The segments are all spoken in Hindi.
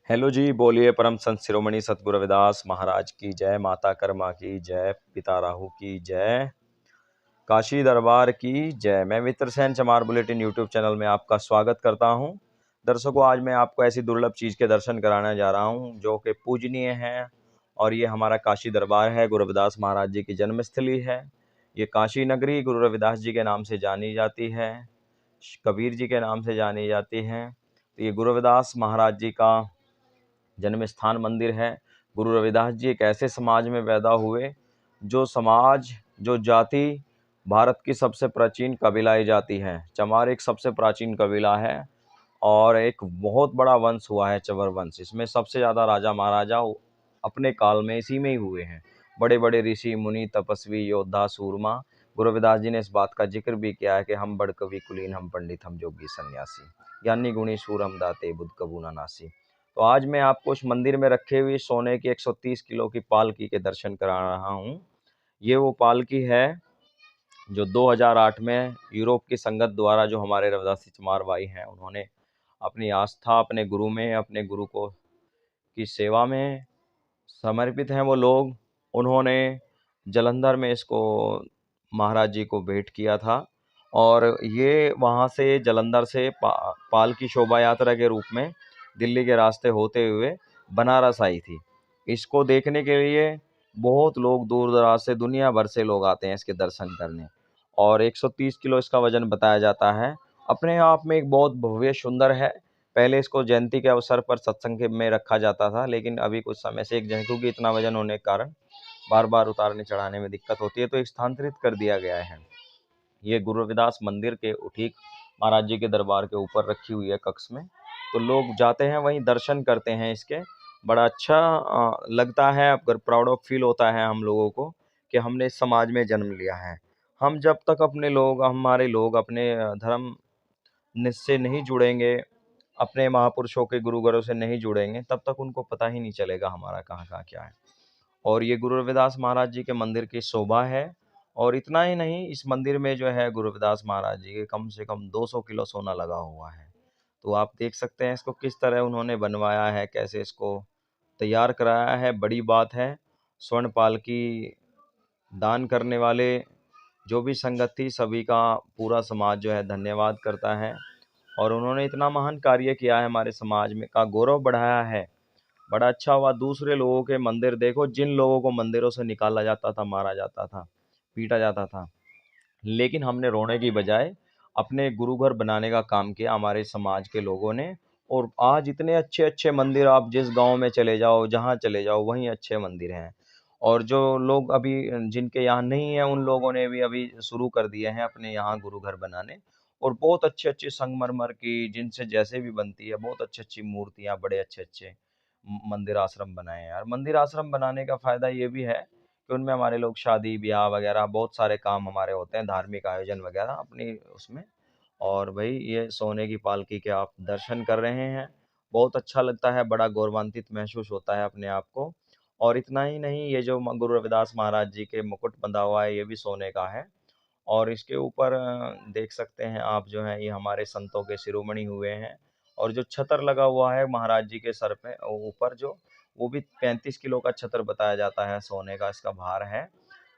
हेलो जी, बोलिए परम संत शिरोमणि सतगुरु रविदास महाराज की जय। माता कर्मा की जय, पिता राहु की जय, काशी दरबार की जय। मैं मित्र सेन चमार बुलेटिन यूट्यूब चैनल में आपका स्वागत करता हूं। दर्शकों, आज मैं आपको ऐसी दुर्लभ चीज़ के दर्शन कराने जा रहा हूं जो कि पूजनीय है। और ये हमारा काशी दरबार है, गुरु रविदास महाराज जी की जन्मस्थली है। ये काशी नगरी गुरु रविदास जी के नाम से जानी जाती है, कबीर जी के नाम से जानी जाती है। तो ये गुरु रविदास महाराज जी का जन्म स्थान मंदिर है। गुरु रविदास जी एक ऐसे समाज में पैदा हुए जो समाज, जो जाति भारत की सबसे प्राचीन कबीलाई जाति है। चमार एक सबसे प्राचीन कबीला है और एक बहुत बड़ा वंश हुआ है, चवर वंश। इसमें सबसे ज़्यादा राजा महाराजा अपने काल में इसी में ही हुए हैं। बड़े बड़े ऋषि मुनि, तपस्वी, योद्धा, सूरमा। गुरु रविदास जी ने इस बात का जिक्र भी किया है कि हम बड़ कवि कुलीन, हम पंडित, हम जोगी सन्यासी, ज्ञानी गुणी सूर हम दाते, बुद्ध कबू न नासी। तो आज मैं आपको उस मंदिर में रखे हुए सोने की 130 किलो की पालकी के दर्शन करा रहा हूँ। ये वो पालकी है जो 2008 में यूरोप की संगत द्वारा, जो हमारे रविदासी चमार भाई हैं, उन्होंने अपनी आस्था अपने गुरु में, अपने गुरु को की सेवा में समर्पित हैं वो लोग। उन्होंने जलंधर में इसको महाराज जी को भेंट किया था और ये वहाँ से जलंधर से पालकी शोभा यात्रा के रूप में दिल्ली के रास्ते होते हुए बनारस आई थी। इसको देखने के लिए बहुत लोग दूर दराज से, दुनिया भर से लोग आते हैं इसके दर्शन करने। और 130 किलो इसका वजन बताया जाता है। अपने आप में एक बहुत भव्य सुंदर है। पहले इसको जयंती के अवसर पर सत्संग में रखा जाता था, लेकिन अभी कुछ समय से क्योंकि इतना वजन होने के कारण बार बार उतारने चढ़ाने में दिक्कत होती है, तो स्थानांतरित कर दिया गया है। ये गुरु रविदास मंदिर के ठीक महाराज जी के दरबार के ऊपर रखी हुई है कक्ष में। तो लोग जाते हैं, वहीं दर्शन करते हैं इसके। बड़ा अच्छा लगता है, अगर प्राउड ऑफ फील होता है हम लोगों को कि हमने इस समाज में जन्म लिया है। हम जब तक हमारे लोग अपने धर्म से नहीं जुड़ेंगे, अपने महापुरुषों के गुरु घरों से नहीं जुड़ेंगे, तब तक उनको पता ही नहीं चलेगा हमारा कहाँ कहाँ क्या है। और ये गुरु रविदास महाराज जी के मंदिर की शोभा है। और इतना ही नहीं, इस मंदिर में जो है गुरु रविदास महाराज जी के कम से कम 200 किलो सोना लगा हुआ है। तो आप देख सकते हैं इसको किस तरह उन्होंने बनवाया है, कैसे इसको तैयार कराया है। बड़ी बात है। स्वर्ण पालकी दान करने वाले जो भी संगत थी, सभी का पूरा समाज जो है धन्यवाद करता है। और उन्होंने इतना महान कार्य किया है, हमारे समाज में का गौरव बढ़ाया है। बड़ा अच्छा हुआ। दूसरे लोगों के मंदिर देखो, जिन लोगों को मंदिरों से निकाला जाता था, मारा जाता था, पीटा जाता था, लेकिन हमने रोने की बजाय अपने गुरु घर बनाने का काम किया हमारे समाज के लोगों ने। और आज इतने अच्छे अच्छे मंदिर, आप जिस गांव में चले जाओ, जहां चले जाओ, वहीं अच्छे मंदिर हैं। और जो लोग अभी जिनके यहाँ नहीं है, उन लोगों ने भी अभी शुरू कर दिए हैं अपने यहाँ गुरु घर बनाने। और बहुत अच्छे अच्छे संगमरमर की, जिनसे जैसे भी बनती है, बहुत अच्छी अच्छी मूर्तियाँ, बड़े अच्छे अच्छे मंदिर आश्रम बनाए हैं यार। मंदिर आश्रम बनाने का फायदा ये भी है कि उनमें हमारे लोग शादी ब्याह वगैरह बहुत सारे काम हमारे होते हैं, धार्मिक आयोजन वगैरह अपनी उसमें। और भाई, ये सोने की पालकी के आप दर्शन कर रहे हैं, बहुत अच्छा लगता है, बड़ा गौरवान्वित महसूस होता है अपने आप को। और इतना ही नहीं, ये जो गुरु रविदास महाराज जी के मुकुट बंधा हुआ है, ये भी सोने का है। और इसके ऊपर देख सकते हैं आप, जो है ये हमारे संतों के शिरोमणि हुए हैं। और जो छतर लगा हुआ है महाराज जी के सर पे ऊपर, जो वो भी 35 किलो का छतर बताया जाता है, सोने का इसका भार है।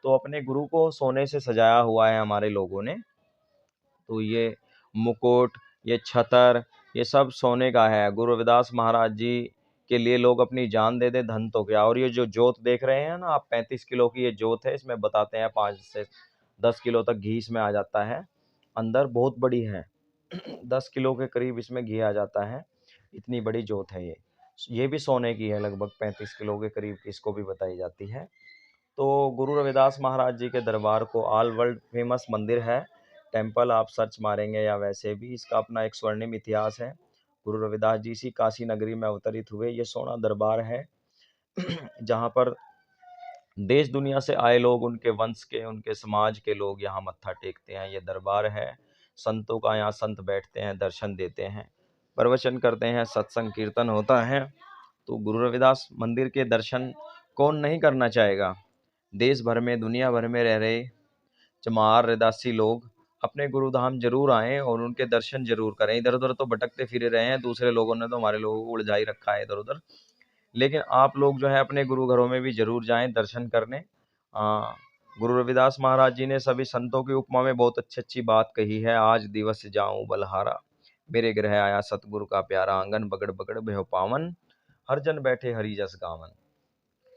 तो अपने गुरु को सोने से सजाया हुआ है हमारे लोगों ने। तो ये मुकुट, ये छतर, ये सब सोने का है। गुरु रविदास महाराज जी के लिए लोग अपनी जान दे दे, धन तो क्या। और ये जो जोत देख रहे हैं ना आप, 35 किलो की ये जोत है। इसमें बताते हैं 5 से 10 किलो तक घी इसमें आ जाता है अंदर, बहुत बड़ी है। 10 किलो के करीब इसमें घी आ जाता है, इतनी बड़ी जोत है ये भी सोने की है, लगभग 35 किलो के करीब की इसको भी बताई जाती है। तो गुरु रविदास महाराज जी के दरबार को ऑल वर्ल्ड फेमस मंदिर है। टेम्पल आप सर्च मारेंगे या वैसे भी, इसका अपना एक स्वर्णिम इतिहास है। गुरु रविदास जी इसी काशी नगरी में अवतरित हुए। ये सोना दरबार है जहाँ पर देश दुनिया से आए लोग, उनके वंश के, उनके समाज के लोग यहाँ मत्था टेकते हैं। ये दरबार है संतों का, यहाँ संत बैठते हैं, दर्शन देते हैं, प्रवचन करते हैं, सत्संग कीर्तन होता है। तो गुरु रविदास मंदिर के दर्शन कौन नहीं करना चाहेगा। देश भर में, दुनिया भर में रह रहे चमार रविदासी लोग अपने गुरुधाम जरूर आएँ और उनके दर्शन जरूर करें। इधर-उधर तो भटकते फिर रहे हैं, दूसरे लोगों ने तो हमारे लोगों को उलझा ही रखा है इधर-उधर। लेकिन आप लोग जो है अपने गुरु घरों में भी जरूर जाएँ दर्शन करने। गुरु रविदास महाराज जी ने सभी संतों की उपमा में बहुत अच्छी-अच्छी बात कही है। आज दिवस जाऊँ बलहारा, मेरे गृह आया सतगुरु का प्यारा, आंगन बगड़-बगड़ भयो पावन, हर जन बैठे हरि जस गावन।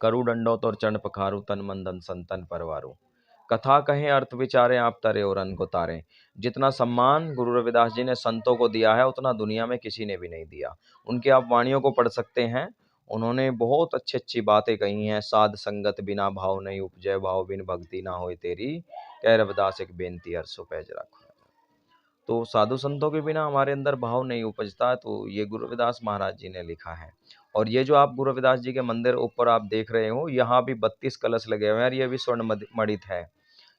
करु दंडोत और चरण पखारु, तन मन धन संतन परवारू। कथा कहें अर्थ विचारें, आप तरे और अन को तारे। जितना सम्मान गुरु रविदास जी ने संतों को दिया है उतना दुनिया में किसी ने भी नहीं दिया। उनकी आप वाणियों को पढ़ सकते हैं। उन्होंने बहुत अच्छी अच्छी बातें कही हैं। साध संगत बिना भाव नहीं उपजय, भाव बिन भक्ति ना होए तेरी, कह रविदास एक बेनती अरसो पैज रखो। तो साधु संतों के बिना हमारे अंदर भाव नहीं उपजता। तो ये गुरु रविदास महाराज जी ने लिखा है। और ये जो आप गुरु रविदास जी के मंदिर ऊपर आप देख रहे हो, यहाँ भी 32 कलश लगे हुए हैं और ये भी स्वर्ण मणित है।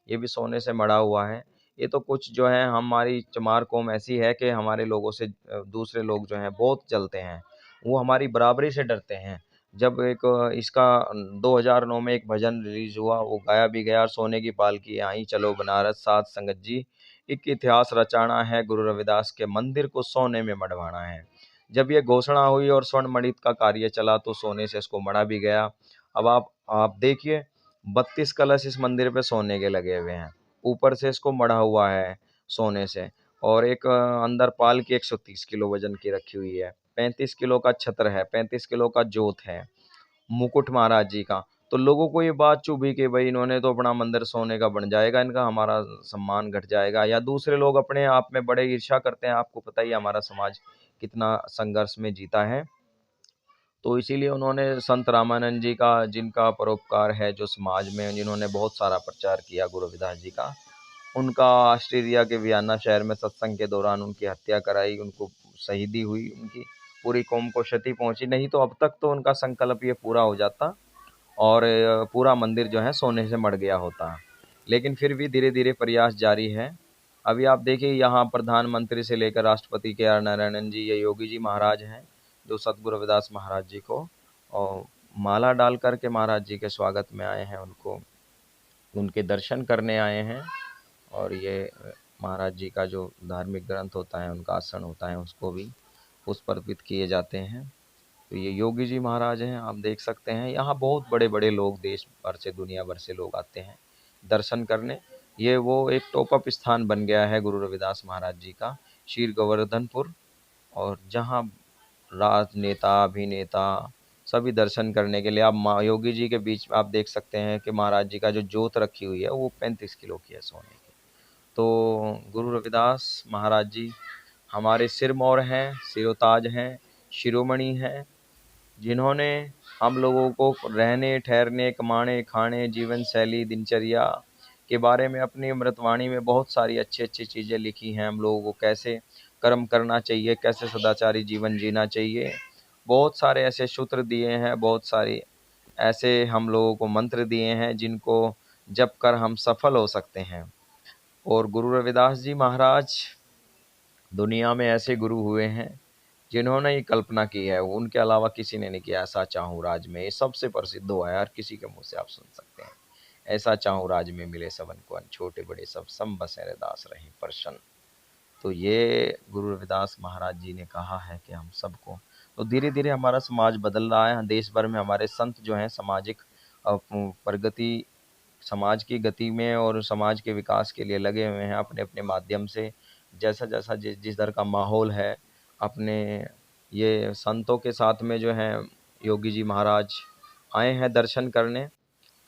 ये भी सोने से मढ़ा हुआ है। ये तो कुछ जो है, हमारी चमार कौम ऐसी है कि हमारे लोगों से दूसरे लोग जो हैं बहुत जलते हैं। वो हमारी बराबरी से डरते हैं। जब एक इसका 2009 में एक भजन रिलीज हुआ, वो गाया भी गया, और सोने की पालकी आई चलो बनारस, साध संगत जी एक इतिहास रचाना है, गुरु रविदास के मंदिर को सोने में मढ़वाना है। जब ये घोषणा हुई और स्वर्ण मणित का कार्य चला तो सोने से इसको मढ़ा भी गया। अब आप देखिए, 32 कलश इस मंदिर पे सोने के लगे हुए हैं, ऊपर से इसको मढ़ा हुआ है सोने से। और एक अंदर पाल की 130 किलो वजन की रखी हुई है। 35 किलो का छत्र है, 35 किलो का जोत है, मुकुट महाराज जी का। तो लोगों को ये बात चुभी कि भाई इन्होंने तो अपना मंदिर सोने का बन जाएगा, इनका हमारा सम्मान घट जाएगा। या दूसरे लोग अपने आप में बड़े ईर्ष्या करते हैं। आपको पता ही है हमारा समाज कितना संघर्ष में जीता है। तो इसीलिए उन्होंने संत रामानंद जी का, जिनका परोपकार है जो समाज में, जिन्होंने बहुत सारा प्रचार किया गुरु रविदास जी का, उनका ऑस्ट्रेलिया के वियना शहर में सत्संग के दौरान उनकी हत्या कराई, उनको शहीदी हुई, उनकी पूरी कौम को क्षति पहुंची। नहीं तो अब तक तो उनका संकल्प ये पूरा हो जाता और पूरा मंदिर जो है सोने से मढ़ गया होता। लेकिन फिर भी धीरे धीरे प्रयास जारी है। अभी आप देखिए, यहाँ प्रधानमंत्री से लेकर राष्ट्रपति के आर नारायणन जी, ये योगी जी महाराज हैं जो सतगुरु रविदास महाराज जी को और माला डाल करके महाराज जी के स्वागत में आए हैं, उनको उनके दर्शन करने आए हैं। और ये महाराज जी का जो धार्मिक ग्रंथ होता है, उनका आसन होता है, उसको भी पुष्प अर्पित किए जाते हैं। तो ये योगी जी महाराज हैं, आप देख सकते हैं। यहाँ बहुत बड़े बड़े लोग देश भर से, दुनिया भर से लोग आते हैं दर्शन करने। ये वो एक टॉप अप स्थान बन गया है गुरु रविदास महाराज जी का, शीर गोवर्धनपुर। और जहाँ राजनेता, अभिनेता सभी दर्शन करने के लिए, आप योगी जी के बीच आप देख सकते हैं कि महाराज जी का जो जोत रखी हुई है वो 35 किलो की है सोने की। तो गुरु रविदास महाराज जी हमारे सिरमौर हैं, सिरोताज हैं, शिरोमणि हैं, जिन्होंने हम लोगों को रहने, ठहरने, कमाने, खाने, जीवन शैली, दिनचर्या के बारे में अपनी अमृतवाणी में बहुत सारी अच्छी अच्छी चीज़ें लिखी हैं। हम लोगों को कैसे कर्म करना चाहिए, कैसे सदाचारी जीवन जीना चाहिए, बहुत सारे ऐसे सूत्र दिए हैं, बहुत सारी ऐसे हम लोगों को मंत्र दिए हैं जिनको जप कर हम सफल हो सकते हैं। और गुरु रविदास जी महाराज दुनिया में ऐसे गुरु हुए हैं जिन्होंने ये कल्पना की है, उनके अलावा किसी ने नहीं किया। ऐसा चाहूँ राज में, ये सबसे प्रसिद्ध हुआ है, हर किसी के मुंह से आप सुन सकते हैं। ऐसा चाहूँ राज में मिले सबन को, छोटे बड़े सब सम बसे दास रहे प्रसन्न। तो ये गुरु रविदास महाराज जी ने कहा है कि हम सबको, तो धीरे धीरे हमारा समाज बदल रहा है। देश भर में हमारे संत जो हैं सामाजिक प्रगति, समाज की गति में और समाज के विकास के लिए लगे हुए हैं अपने अपने माध्यम से। जैसा जैसा जिस दर का माहौल है, अपने ये संतों के साथ में जो हैं योगी जी महाराज आए हैं दर्शन करने।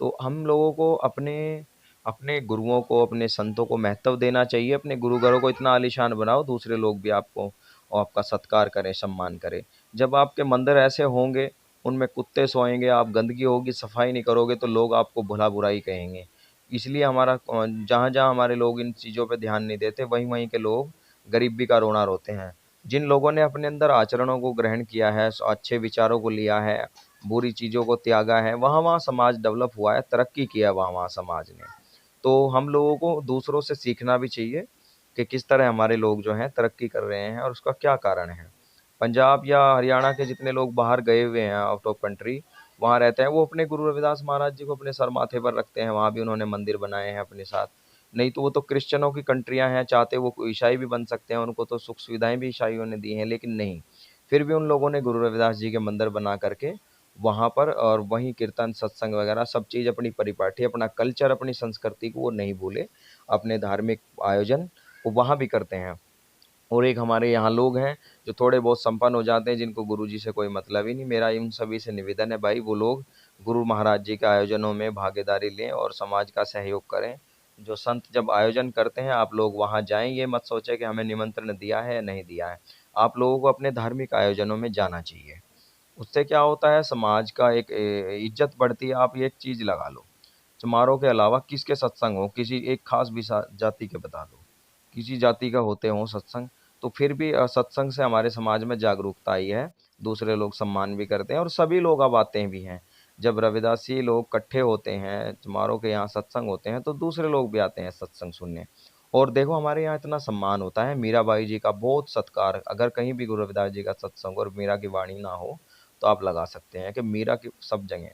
तो हम लोगों को अपने अपने गुरुओं को, अपने संतों को महत्व देना चाहिए। अपने गुरु घरों को इतना आलीशान बनाओ, दूसरे लोग भी आपको और आपका सत्कार करें, सम्मान करें। जब आपके मंदिर ऐसे होंगे, उनमें कुत्ते सोएंगे, आप गंदगी होगी, सफाई नहीं करोगे, तो लोग आपको भला बुराई कहेंगे। इसलिए हमारा जहाँ जहाँ हमारे लोग इन चीज़ों पे ध्यान नहीं देते, वहीं वहीं के लोग गरीबी का रोना रोते हैं। जिन लोगों ने अपने अंदर आचरणों को ग्रहण किया है, अच्छे विचारों को लिया है, बुरी चीज़ों को त्यागा है, वहाँ वहाँ समाज डेवलप हुआ है, तरक्की किया है वहाँ वहाँ समाज ने। तो हम लोगों को दूसरों से सीखना भी चाहिए कि किस तरह हमारे लोग जो हैं तरक्की कर रहे हैं और उसका क्या कारण है। पंजाब या हरियाणा के जितने लोग बाहर गए हुए हैं, आउट ऑफ कंट्री, वहाँ रहते हैं, वो अपने गुरु रविदास महाराज जी को अपने सर माथे पर रखते हैं। वहाँ भी उन्होंने मंदिर बनाए हैं अपने साथ। नहीं तो वो तो क्रिश्चियनों की कंट्रियां हैं, चाहते वो ईसाई भी बन सकते हैं, उनको तो सुख सुविधाएं भी ईसाइयों ने दी हैं, लेकिन नहीं, फिर भी उन लोगों ने गुरु रविदास जी के मंदिर बना करके वहाँ पर, और वहीं कीर्तन सत्संग वगैरह सब चीज़, अपनी परिपाटी, अपना कल्चर, अपनी संस्कृति को वो नहीं भूले, अपने धार्मिक आयोजन वो वहाँ भी करते हैं। और एक हमारे यहाँ लोग हैं जो थोड़े बहुत संपन्न हो जाते हैं, जिनको गुरु जी से कोई मतलब ही नहीं। मेरा इन सभी से निवेदन है भाई, वो लोग गुरु महाराज जी के आयोजनों में भागीदारी लें और समाज का सहयोग करें। जो संत जब आयोजन करते हैं, आप लोग वहाँ जाएं, ये मत सोचें कि हमें निमंत्रण दिया है या नहीं दिया है। आप लोगों को अपने धार्मिक आयोजनों में जाना चाहिए। उससे क्या होता है, समाज का एक इज्जत बढ़ती है। आप ये एक चीज़ लगा लो, समारोह के अलावा किसके सत्संग हो, किसी एक खास भी जाति के बता दो, किसी जाति का होते हों सत्संग, तो फिर भी सत्संग से हमारे समाज में जागरूकता आई है, दूसरे लोग सम्मान भी करते हैं और सभी लोग अब आते भी हैं। जब रविदासी लोग इकट्ठे होते हैं, समारोह के यहाँ सत्संग होते हैं, तो दूसरे लोग भी आते हैं सत्संग सुनने। और देखो हमारे यहाँ इतना सम्मान होता है, मीराबाई जी का बहुत सत्कार, अगर कहीं भी गुरु रविदास जी का सत्संग और मीरा की वाणी ना हो, तो आप लगा सकते हैं कि मीरा की सब जगह।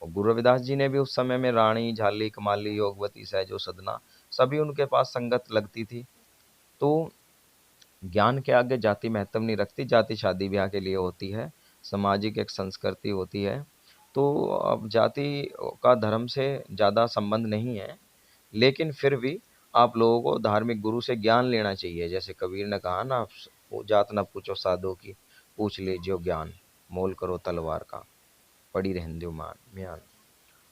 और गुरु रविदास जी ने भी उस समय में रानी, झाली, कमाली, योगवती, सहजो, सदना, सभी उनके पास संगत लगती थी। तो ज्ञान के आगे जाति महत्व नहीं रखती, जाति शादी ब्याह के लिए होती है, सामाजिक एक संस्कृति होती है। तो अब जाति का धर्म से ज़्यादा संबंध नहीं है, लेकिन फिर भी आप लोगों को धार्मिक गुरु से ज्ञान लेना चाहिए। जैसे कबीर ने कहा ना, जात न पूछो साधु की, पूछ लीजियो ज्ञान, मोल करो तलवार का, पड़ी रहन दो मान म्यान।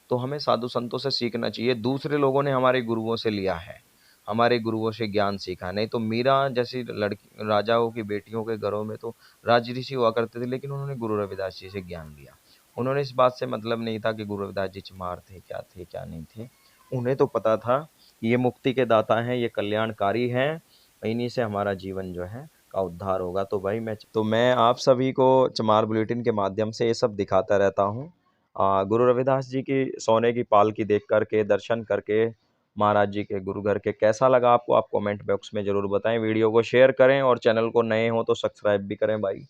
तो हमें साधु संतों से सीखना चाहिए, दूसरे लोगों ने हमारे गुरुओं से लिया है, हमारे गुरुओं से ज्ञान सीखा। नहीं तो मीरा जैसी लड़की, राजाओं की बेटियों के घरों में तो राजऋषि हुआ करते थे, लेकिन उन्होंने गुरु रविदास जी से ज्ञान लिया। उन्होंने इस बात से मतलब नहीं था कि गुरु रविदास जी चमार थे क्या नहीं थे। उन्हें तो पता था कि ये मुक्ति के दाता हैं, ये कल्याणकारी हैं, इन्हीं से हमारा जीवन जो है का उद्धार होगा। तो भाई मैं आप सभी को चमार बुलेटिन के माध्यम से ये सब दिखाता रहता हूँ। गुरु रविदास जी की सोने की पालकी देख करके, दर्शन करके, महाराज जी के गुरु घर के, कैसा लगा आपको, आप कमेंट बॉक्स में ज़रूर बताएं। वीडियो को शेयर करें और चैनल को नए हो तो सब्सक्राइब भी करें भाई।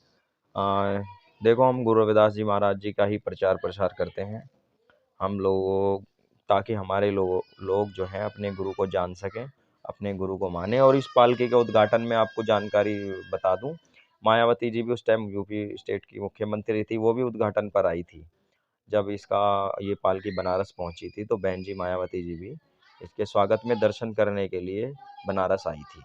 आ, देखो हम गुरु रविदास जी महाराज जी का ही प्रचार प्रसार करते हैं हम लोगों, ताकि हमारे लोग जो हैं अपने गुरु को जान सकें, अपने गुरु को माने। और इस पालकी के उद्घाटन में आपको जानकारी बता दूं, मायावती जी भी उस टाइम यूपी स्टेट की मुख्यमंत्री थी, वो भी उद्घाटन पर आई थी। जब इसका ये पालकी बनारस पहुंची थी, तो बहन जी मायावती जी भी इसके स्वागत में दर्शन करने के लिए बनारस आई थी।